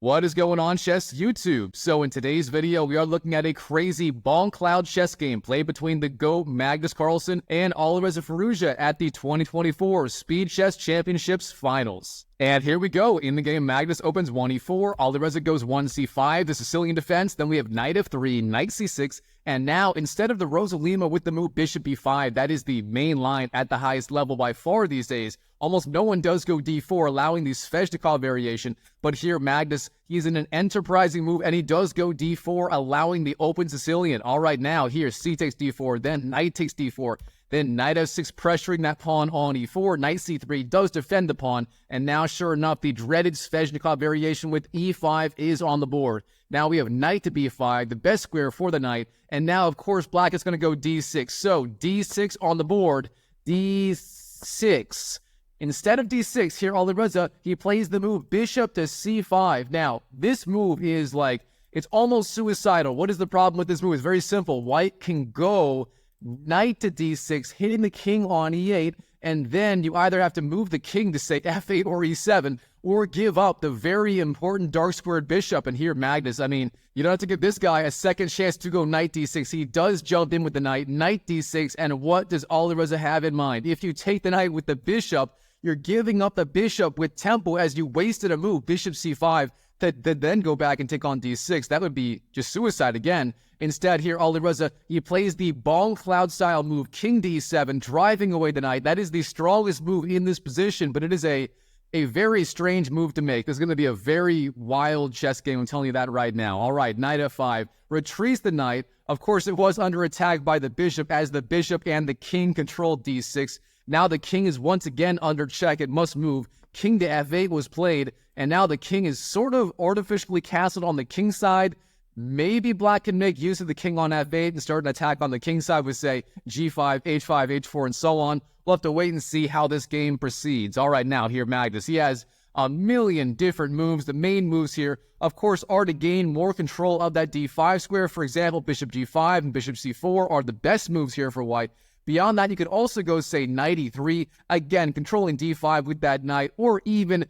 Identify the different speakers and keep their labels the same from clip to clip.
Speaker 1: What is going on, chess YouTube? So in today's video, we are looking at a crazy BONGCLOUD chess game played between the GOAT Magnus Carlsen and Alireza Firouzja at the 2024 Speed Chess Championships Finals. And here we go. In the game, Magnus opens 1e4, Alireza goes 1c5, the Sicilian Defense, then we have knight f3, knight c6, and now, instead of the Rosalima with the move bishop b5, that is the main line at the highest level by far these days, almost no one does go d4, allowing the Sveshnikov Variation. But here, Magnus, he's in an enterprising move, and he does go d4, allowing the Open Sicilian. All right, now, here, c takes d4, then knight takes d4, then knight f6, pressuring that pawn on e4, knight c3 does defend the pawn, and now, sure enough, the dreaded Sveshnikov Variation with e5 is on the board. Now we have knight to b5, the best square for the knight, and now, of course, black is going to go d6. So, d6 on the board, d6. Instead of d6, here, Alireza, he plays the move bishop to c5. Now, this move is like, it's almost suicidal. What is the problem with this move? It's very simple. White can go knight to d6, hitting the king on e8, and then you either have to move the king to, say, f8 or e7, or give up the very important dark squared bishop. And here, Magnus, I mean, you don't have to give this guy a second chance to go knight d6. He does jump in with the knight d6, and what does Alireza have in mind? If you take the knight with the bishop, you're giving up the bishop with tempo as you wasted a move, bishop c5, that then go back and take on d6. That would be just suicide again. Instead, here, Alireza, he plays the BONGCLOUD-STYLE move, king d7, driving away the knight. That is the strongest move in this position, but it is a very strange move to make. This is going to be a very wild chess game, I'm telling you that right now. All right, knight f5, retreats the knight. Of course, it was under attack by the bishop, as the bishop and the king controlled d6. Now the king is once again under check. It must move. King to f8 was played, and now the king is sort of artificially castled on the king side. Maybe black can make use of the king on f8 and start an attack on the king side with, say, g5, h5, h4, and so on. We'll have to wait and see how this game proceeds. All right, now here, Magnus, he has a million different moves. The main moves here, of course, are to gain more control of that d5 square. For example, bishop g5 and bishop c4 are the best moves here for white. Beyond that, you could also go, say, knight e3, again, controlling d5 with that knight, or even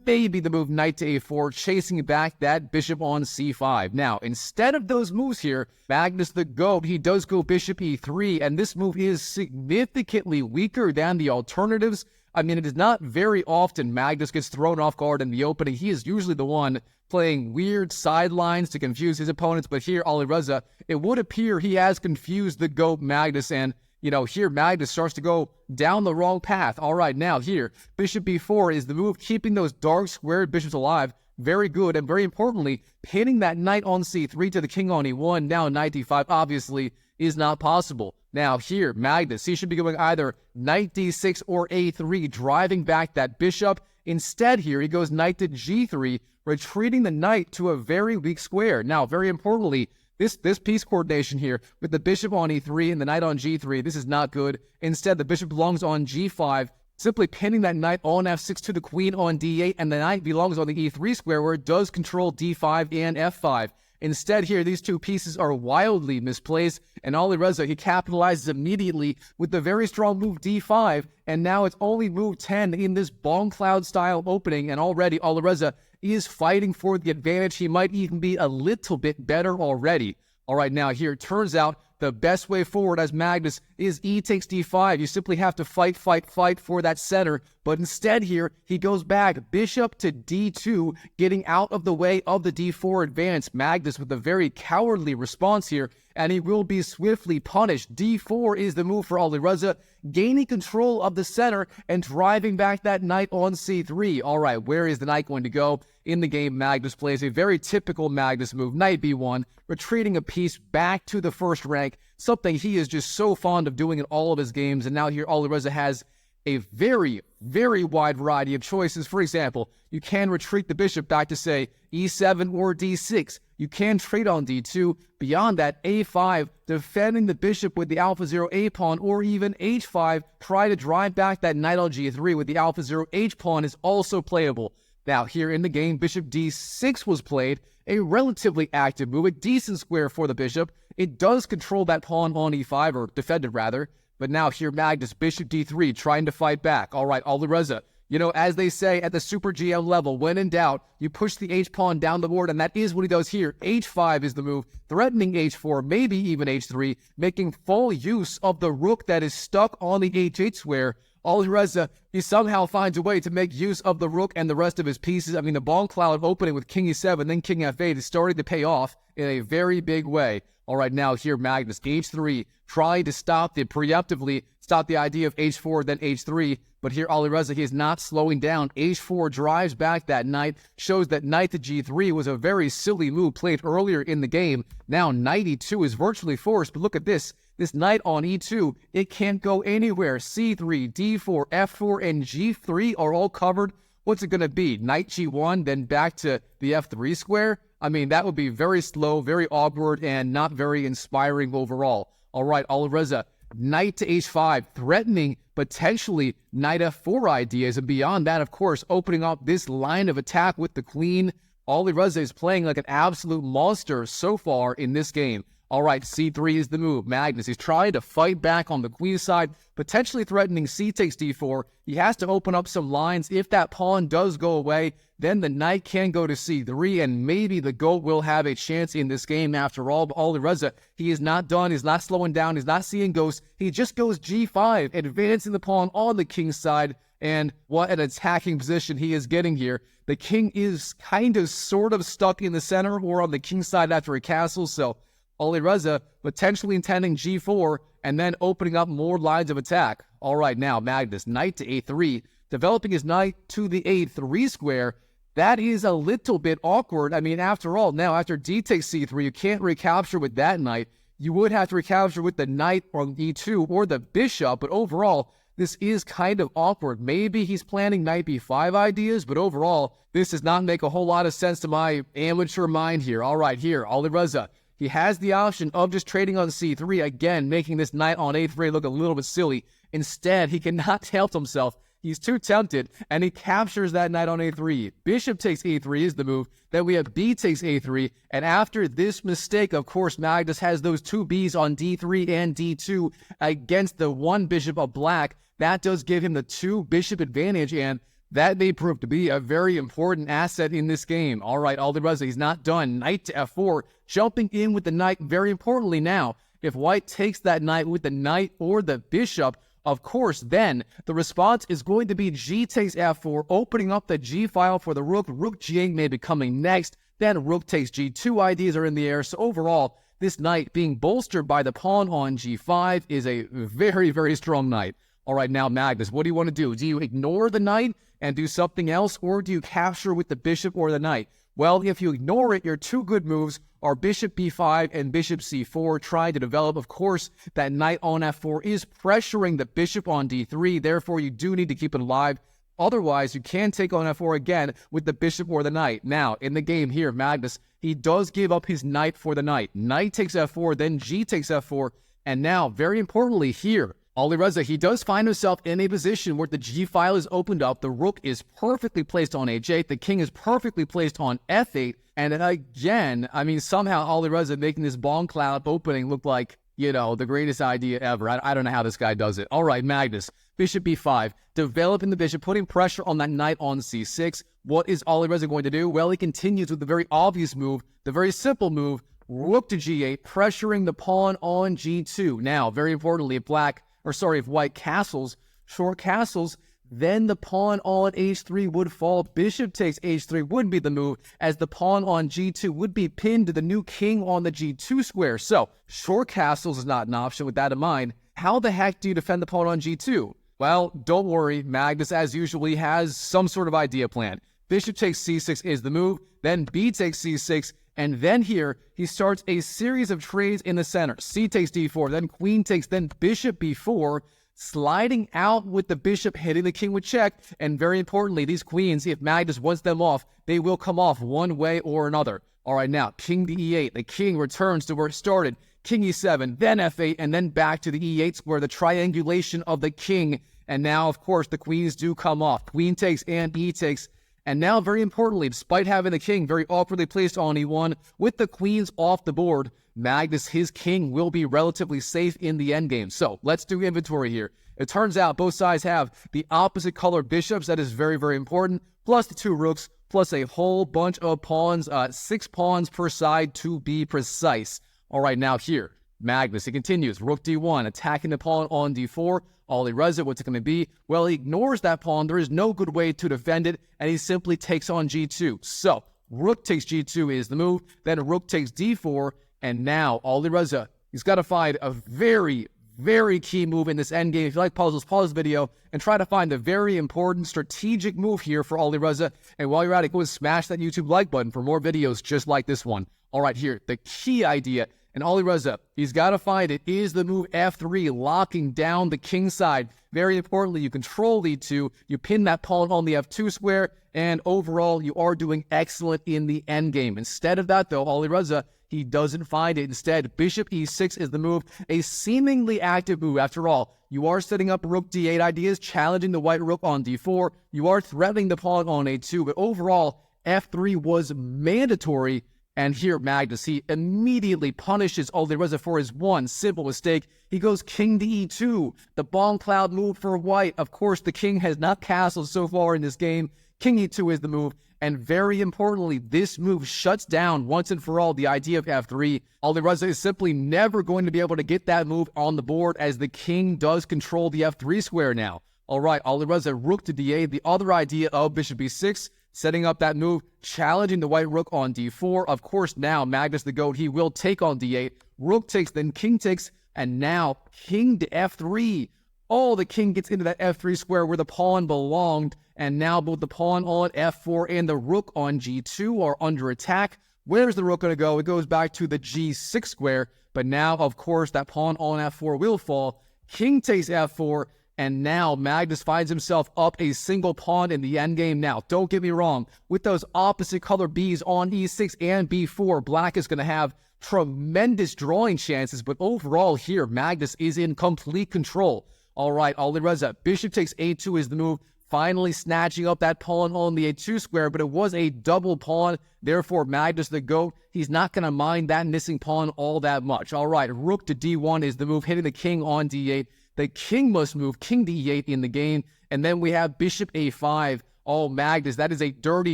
Speaker 1: maybe the move knight to a4, chasing back that bishop on c5. Now, instead of those moves here, Magnus the GOAT, he does go bishop e3, and this move is significantly weaker than the alternatives. I mean, it is not very often Magnus gets thrown off guard in the opening. He is usually the one playing weird sidelines to confuse his opponents, but here, Alireza, it would appear he has confused the GOAT Magnus, and you know, here Magnus starts to go down the wrong path. All right, now here, bishop b4 is the move, keeping those dark squared bishops alive. Very good, and very importantly, pinning that knight on c3 to the king on e1. Now knight d5 obviously is not possible. Now here, Magnus, he should be going either knight d6 or a3, driving back that bishop. Instead here, he goes knight to g3, retreating the knight to a very weak square. Now, very importantly, This piece coordination here with the bishop on e3 and the knight on g3, this is not good. Instead, the bishop belongs on g5, simply pinning that knight on f6 to the queen on d8, and the knight belongs on the e3 square where it does control d5 and f5. Instead here, these two pieces are wildly misplaced, and Alireza, he capitalizes immediately with the very strong move d5, and now it's only move 10 in this BONGCLOUD-STYLE opening, and already Alireza is fighting for the advantage. He might even be a little bit better already. All right, now here, it turns out the best way forward as Magnus is e takes d5. You simply have to fight for that center. But instead here, he goes back, bishop to d2, getting out of the way of the d4 advance. Magnus with a very cowardly response here, and he will be swiftly punished. d4 is the move for Alireza, gaining control of the center and driving back that knight on c3. All right, where is the knight going to go? In the game, Magnus plays a very typical Magnus move, knight b1, retreating a piece back to the first rank, something he is just so fond of doing in all of his games. And now here, Alireza has a very, very wide variety of choices. For example, you can retreat the bishop back to, say, e7 or d6. You can trade on d2. Beyond that, a5, defending the bishop with the alpha 0 a pawn, or even h5, try to drive back that knight on g3 with the alpha 0 h pawn is also playable. Now, here in the game, bishop d6 was played, a relatively active move, a decent square for the bishop. It does control that pawn on e5, or defend it rather. But now here, Magnus, bishop d3, trying to fight back. All right, Alireza, You know, as they say at the Super GM level, when in doubt, you push the H-pawn down the board, and that is what he does here. H5 is the move, threatening H4, maybe even H3, making full use of the rook that is stuck on the H8 square. Alireza, he somehow finds a way to make use of the rook and the rest of his pieces. I mean, the BONGCLOUD opening with King E7, then King F8 is starting to pay off in a very big way. All right, now here, Magnus, H3, trying to preemptively stop the idea of H4, then H3. But here, Alireza, he is not slowing down. H4 drives back that knight, shows that knight to G3 was a very silly move played earlier in the game. Now, knight E2 is virtually forced, but look at this. This knight on E2, it can't go anywhere. C3, D4, F4, and G3 are all covered. What's it going to be? Knight G1, then back to the F3 square? I mean, that would be very slow, very awkward, and not very inspiring overall. All right, Alireza, knight to H5, threatening potentially knight F4 ideas. And beyond that, of course, opening up this line of attack with the queen. Alireza is playing like an absolute monster so far in this game. All right, C3 is the move. Magnus, he's trying to fight back on the queen side, potentially threatening C takes D4. He has to open up some lines. If that pawn does go away, then the knight can go to C3, and maybe the goat will have a chance in this game after all. But Alireza, he is not done. He's not slowing down. He's not seeing ghosts. He just goes G5, advancing the pawn on the king side. And what an attacking position he is getting here. The king is kind of sort of stuck in the center or on the king side after a castle, so Alireza potentially intending G4 and then opening up more lines of attack. All right, now Magnus, knight to A3, developing his knight to the A3 square. That is a little bit awkward. I mean, after all, now after D takes C3, you can't recapture with that knight. You would have to recapture with the knight on E2 or the bishop, but overall, this is kind of awkward. Maybe he's planning knight B5 ideas, but overall, this does not make a whole lot of sense to my amateur mind here. All right, here, Alireza. He has the option of just trading on C3, again, making this knight on A3 look a little bit silly. Instead, he cannot help himself. He's too tempted, and he captures that knight on A3. Bishop takes A3 is the move. Then we have B takes A3, and after this mistake, of course, Magnus has those two Bs on D3 and D2 against the one bishop of black. That does give him the two bishop advantage, and that may prove to be a very important asset in this game. All right, Alireza, he's not done. Knight to F4, jumping in with the knight. Very importantly now, if white takes that knight with the knight or the bishop, of course, then the response is going to be G takes F4, opening up the G file for the rook. Rook G8 may be coming next. Then rook takes G2 ideas are in the air. So overall, this knight being bolstered by the pawn on G5 is a very, very strong knight. All right, now Magnus, what do you want to do? Do you ignore the knight and do something else, or do you capture with the bishop or the knight? Well, if you ignore it, your two good moves are bishop b5 and bishop c4, trying to develop. Of course, that knight on f4 is pressuring the bishop on d3, therefore you do need to keep it alive. Otherwise, you can take on f4 again with the bishop or the knight. Now, in the game here, Magnus, he does give up his knight for the knight. Knight takes f4, then g takes f4, and now, very importantly here, Alireza, he does find himself in a position where the G file is opened up, the rook is perfectly placed on H8, the king is perfectly placed on F8, and again, I mean, somehow Alireza making this BONGCLOUD opening look like, you know, the greatest idea ever. I don't know how this guy does it. All right, Magnus, bishop b5, developing the bishop, putting pressure on that knight on c6. What is Alireza going to do? Well, he continues with the very obvious move, the very simple move, rook to g8, pressuring the pawn on g2. Now, very importantly, if white castles, short castles, then the pawn on h3 would fall. Bishop takes h3 would be the move, as the pawn on g2 would be pinned to the new king on the g2 square. So, short castles is not an option. With that in mind, how the heck do you defend the pawn on g2? Well, don't worry. Magnus, as usual, has some sort of idea plan. Bishop takes c6 is the move, then b takes c6, and then here, he starts a series of trades in the center. C takes d4, then queen takes, then bishop b4, sliding out with the bishop, hitting the king with check. And very importantly, these queens, if Magnus wants them off, they will come off one way or another. All right, now, king to e8. The king returns to where it started. King e7, then f8, and then back to the e8 square, the triangulation of the king. And now, of course, the queens do come off. Queen takes and e takes. And now, very importantly, despite having the king very awkwardly placed on e1, with the queens off the board, Magnus, his king, will be relatively safe in the endgame. So, let's do inventory here. It turns out both sides have the opposite color bishops. That is very, very important. Plus the 2 rooks, plus a whole bunch of pawns, 6 pawns per side to be precise. All right, now here, Magnus, he continues. Rook d1, attacking the pawn on d4. Alireza, what's it going to be? Well, he ignores that pawn. There is no good way to defend it, and he simply takes on g2. So, rook takes g2 is the move. Then rook takes d4, and now Alireza, he's got to find a very, very key move in this endgame. If you like puzzles, pause the video and try to find the very important strategic move here for Alireza. And while you're at it, go and smash that YouTube like button for more videos just like this one. All right, here, the key idea. And Alireza, he's got to find it, is the move f3, locking down the king side. Very importantly, you control e2, you pin that pawn on the f2 square, and overall, you are doing excellent in the endgame. Instead of that, though, Alireza, he doesn't find it. Instead, bishop e6 is the move, a seemingly active move. After all, you are setting up rook d8 ideas, challenging the white rook on d4. You are threatening the pawn on a2, but overall, f3 was mandatory. And here, Magnus, he immediately punishes Alireza for his one simple mistake. He goes king to e2, the BONGCLOUD move for white. Of course, the king has not castled so far in this game. King e2 is the move. And very importantly, this move shuts down once and for all the idea of f3. Alireza is simply never going to be able to get that move on the board as the king does control the f3 square now. All right, Alireza, rook to d8, the other idea of bishop e6, setting up that move, challenging the white rook on d4. Of course, now Magnus the GOAT, he will take on d8. Rook takes, then king takes, and now king to f3. Oh, the king gets into that f3 square where the pawn belonged, and now both the pawn on f4 and the rook on g2 are under attack. Where's the rook going to go? It goes back to the g6 square, but now, of course, that pawn on f4 will fall. King takes f4, and now Magnus finds himself up a single pawn in the endgame. Now, don't get me wrong, with those opposite color Bs on e6 and b4, black is going to have tremendous drawing chances, but overall here, Magnus is in complete control. All right, Alireza, bishop takes a2 is the move, finally snatching up that pawn on the a2 square, but it was a double pawn. Therefore, Magnus the GOAT, he's not going to mind that missing pawn all that much. All right, rook to d1 is the move, hitting the king on d8. The king must move, king to e8 in the game. And then we have bishop a5. Oh, Magnus, that is a dirty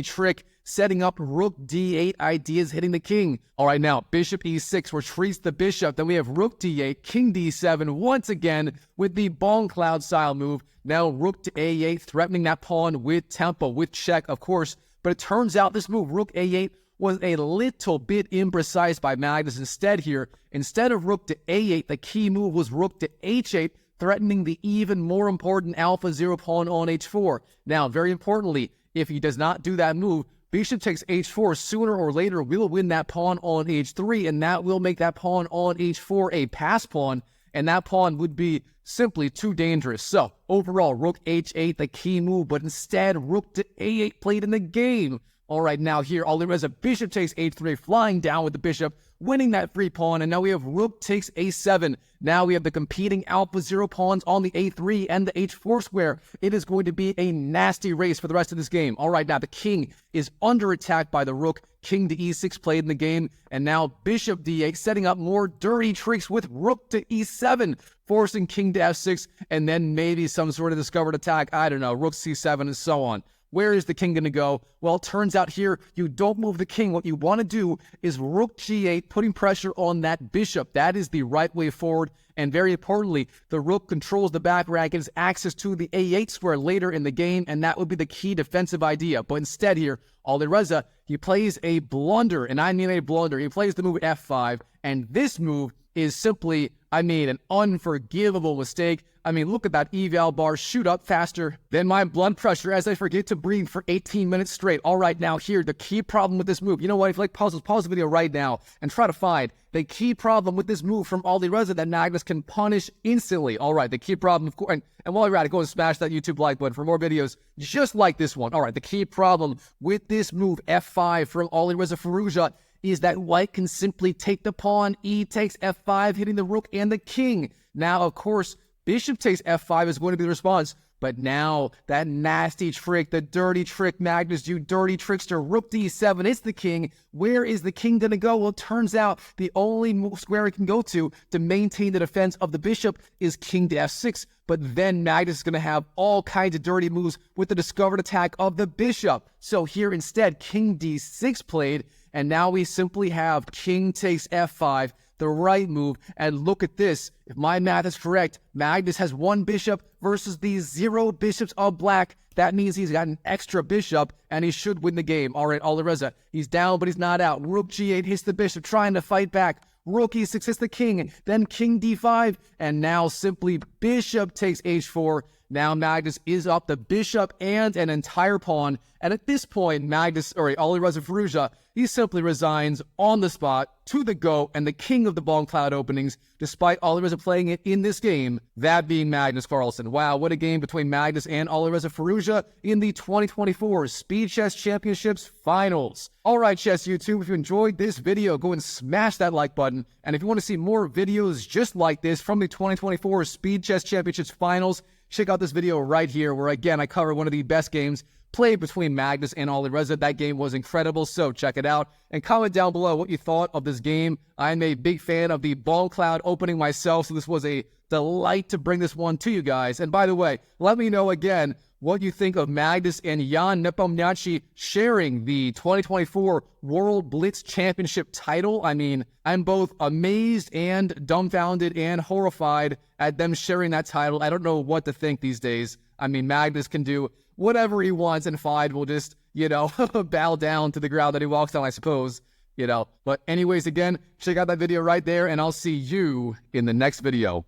Speaker 1: trick, setting up rook d8 ideas, hitting the king. All right, now, bishop e6 retreats the bishop. Then we have rook d8, king d7, once again with the BONGCLOUD-STYLE move. Now, rook to a8, threatening that pawn with tempo, with check, of course. But it turns out this move, rook a8, was a little bit imprecise by Magnus. Instead of rook to a8, the key move was rook to h8, threatening the even more important alpha 0 pawn on h4. Now, very importantly, if he does not do that move, bishop takes h4 sooner or later will win that pawn on h3, and that will make that pawn on h4 a pass pawn, and that pawn would be simply too dangerous. So, overall, rook h8, the key move, but instead, rook to a8 played in the game. All right, now here, Alireza, bishop takes h3, flying down with the bishop, winning that free pawn, and now we have rook takes a7. Now we have the competing alpha 0 pawns on the a3 and the h4 square. It is going to be a nasty race for the rest of this game. All right, now the king is under attack by the rook. King to e6 played in the game, and now bishop d8, setting up more dirty tricks with rook to e7, forcing king to f6, and then maybe some sort of discovered attack. I don't know, rook c7 and so on. Where is the king going to go? Well, it turns out here, you don't move the king. What you want to do is rook g8, putting pressure on that bishop. That is the right way forward. And very importantly, the rook controls the back rank and has access to the a8 square later in the game, and that would be the key defensive idea. But instead here, Alireza, he plays a blunder, and I mean a blunder. He plays the move f5, and this move is simply, an unforgivable mistake. Look at that eval bar shoot up faster than my blood pressure as I forget to breathe for 18 minutes straight. All right, now here, the key problem with this move. You know what? If you like puzzles, pause the video right now and try to find the key problem with this move from Alireza that Magnus can punish instantly. All right, the key problem, of course, and while you're at it, go and smash that YouTube like button for more videos just like this one. All right, the key problem with this move, f5 from Alireza Firouzja, is that white can simply take the pawn, e takes f5, hitting the rook and the king. Now, of course, bishop takes f5 is going to be the response, But now, that nasty trick, the dirty trick, Magnus, you dirty trickster, rook d7, it's the king. Where is the king going to go? Well, it turns out the only square it can go to maintain the defense of the bishop is king to f6. But then Magnus is going to have all kinds of dirty moves with the discovered attack of the bishop. So here instead, king d6 played, and now we simply have king takes f5, the right move. And look at this. If my math is correct, Magnus has one bishop versus the 0 bishops of black. That means he's got an extra bishop, and he should win the game. All right, Alireza, he's down, but he's not out. Rook g8 hits the bishop, trying to fight back. Rook e6 hits the king, then king d5, and now simply bishop takes h4. Now Magnus is up the bishop and an entire pawn. And at this point, Alireza Firouzja, he simply resigns on the spot to the GOAT and the king of the BONGCLOUD openings, despite Alireza playing it in this game, that being Magnus Carlsen. Wow, what a game between Magnus and Alireza Firouzja in the 2024 Speed Chess Championships Finals. All right, Chess YouTube, if you enjoyed this video, go and smash that like button. And if you want to see more videos just like this from the 2024 Speed Chess Championships Finals, check out this video right here where, again, I cover one of the best games played between Magnus and Alireza. That game was incredible, so check it out. And comment down below what you thought of this game. I'm a big fan of the BONGCLOUD opening myself, so this was a delight to bring this one to you guys. And by the way, let me know again what you think of Magnus and Jan Nepomniachtchi sharing the 2024 World Blitz Championship title. I mean, I'm both amazed and dumbfounded and horrified at them sharing that title. I don't know what to think these days. I mean, Magnus can do whatever he wants, and Fide will just, bow down to the ground that he walks on, I suppose, But anyways, again, check out that video right there, and I'll see you in the next video.